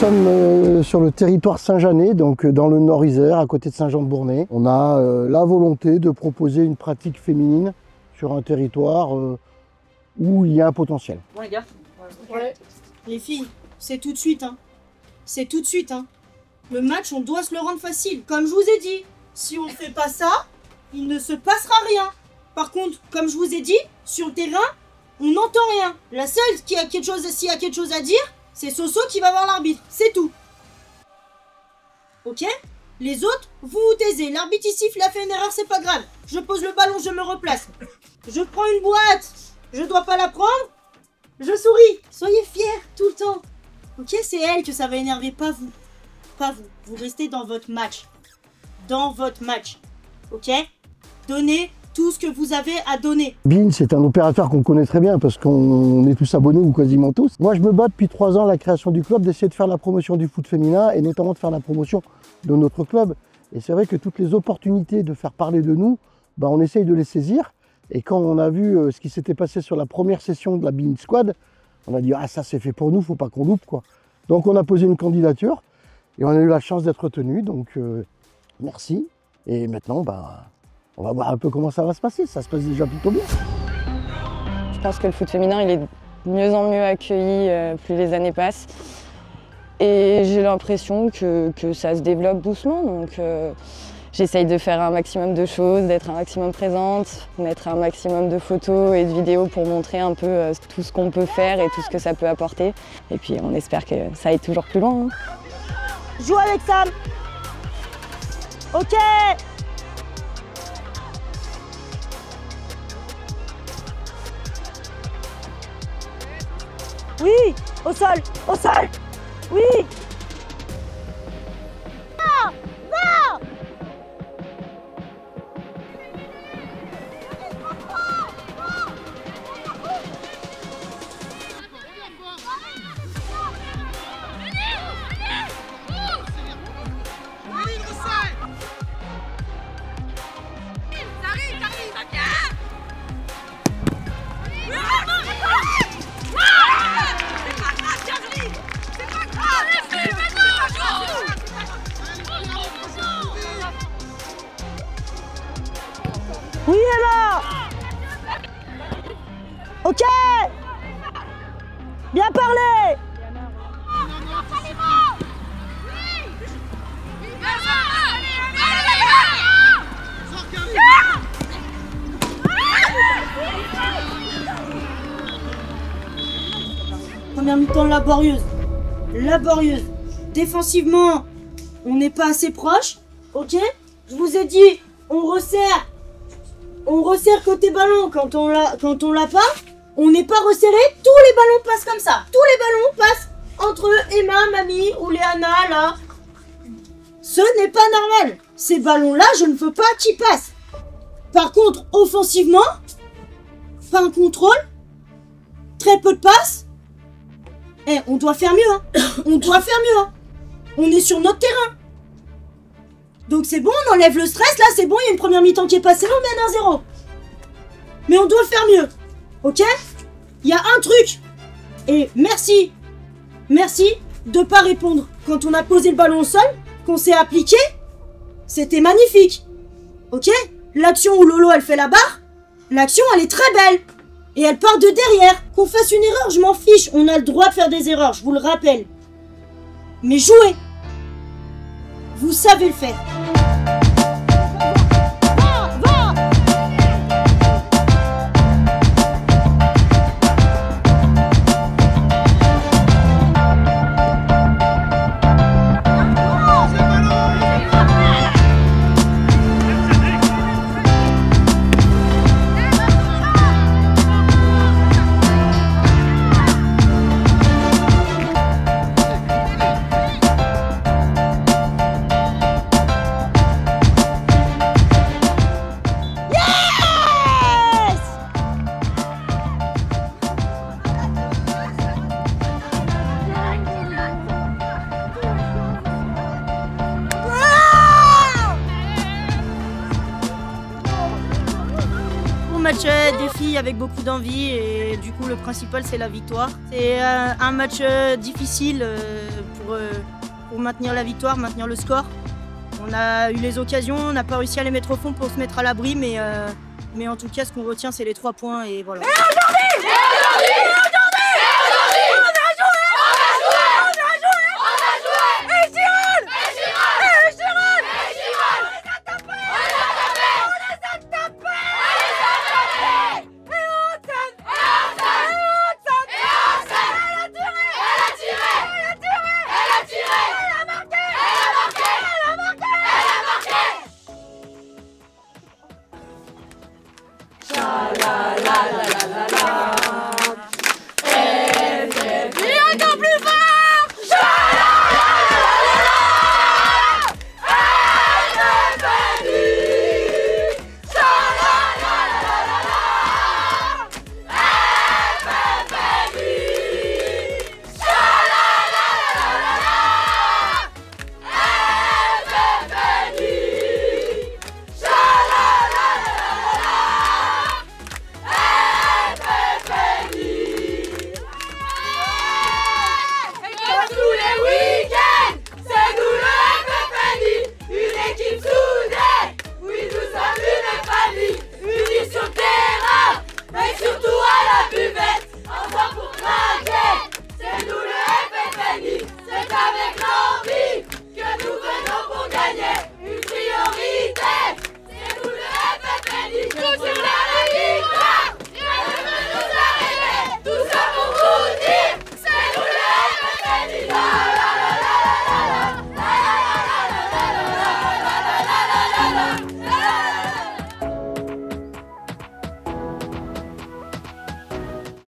sommes sur le territoire Saint-Jeanais, donc dans le Nord-Isère, à côté de Saint-Jean-de-Bournay. On a la volonté de proposer une pratique féminine sur un territoire où il y a un potentiel. Bon les gars. Ouais. Les filles, c'est tout de suite, hein. C'est tout de suite, hein. Le match, on doit se le rendre facile. Comme je vous ai dit, si on ne fait pas ça, il ne se passera rien. Par contre, comme je vous ai dit, sur le terrain, on n'entend rien. La seule qui a quelque chose, s'il y a quelque chose à dire, c'est Soso qui va voir l'arbitre. C'est tout. Ok? Les autres, vous vous taisez. L'arbitre ici, il a fait une erreur, c'est pas grave. Je pose le ballon, je me replace. Je prends une boîte. Je dois pas la prendre. Je souris. Soyez fiers tout le temps. Ok? C'est elle que ça va énerver, pas vous. Pas vous. Vous restez dans votre match. Dans votre match. Ok? Donnez tout ce que vous avez à donner. beIN, c'est un opérateur qu'on connaît très bien parce qu'on est tous abonnés ou quasiment tous. Moi, je me bats depuis 3 ans à la création du club, d'essayer de faire la promotion du foot féminin et notamment de faire la promotion de notre club. Et c'est vrai que toutes les opportunités de faire parler de nous, bah, on essaye de les saisir. Et quand on a vu ce qui s'était passé sur la première session de la beIN Squad, on a dit « Ah, ça c'est fait pour nous, faut pas qu'on loupe quoi ». Donc on a posé une candidature et on a eu la chance d'être retenu. Donc merci. Et maintenant, bah, on va voir un peu comment ça va se passer. Ça se passe déjà plutôt bien. Je pense que le foot féminin, il est de mieux en mieux accueilli plus les années passent. Et j'ai l'impression que ça se développe doucement. Donc j'essaye de faire un maximum de choses, d'être un maximum présente, mettre un maximum de photos et de vidéos pour montrer un peu tout ce qu'on peut faire et tout ce que ça peut apporter. Et puis on espère que ça aille toujours plus loin. Hein. Joue avec Sam. Ok. Oui, au sol, oui. Va, va. Oui, Emma. Ok. Bien parlé. Première mi-temps laborieuse. Laborieuse. Défensivement, on n'est pas assez proche. Ok. Je vous ai dit, on resserre. On resserre côté ballon quand on l'a pas. On n'est pas resserré. Tous les ballons passent comme ça. Tous les ballons passent entre Emma, Mamie ou Léana là. Ce n'est pas normal. Ces ballons-là, je ne veux pas qu'ils passent. Par contre, offensivement, pas un contrôle, très peu de passes. Eh, on doit faire mieux. Hein. On doit faire mieux. Hein. On est sur notre terrain. Donc c'est bon, on enlève le stress, là c'est bon, il y a une première mi-temps qui est passée, on mène 1-0. Mais on doit faire mieux, ok? Il y a un truc, et merci de pas répondre. Quand on a posé le ballon au sol, qu'on s'est appliqué, c'était magnifique, ok? L'action où Lolo elle fait la barre, l'action elle est très belle, et elle part de derrière. Qu'on fasse une erreur, je m'en fiche, on a le droit de faire des erreurs, je vous le rappelle. Mais jouez, vous savez le faire. match des filles avec beaucoup d'envie et du coup le principal c'est la victoire. C'est un match difficile pour maintenir la victoire, maintenir le score. On a eu les occasions, on n'a pas réussi à les mettre au fond pour se mettre à l'abri, mais en tout cas ce qu'on retient c'est les 3 points et voilà. Et aujourd'hui La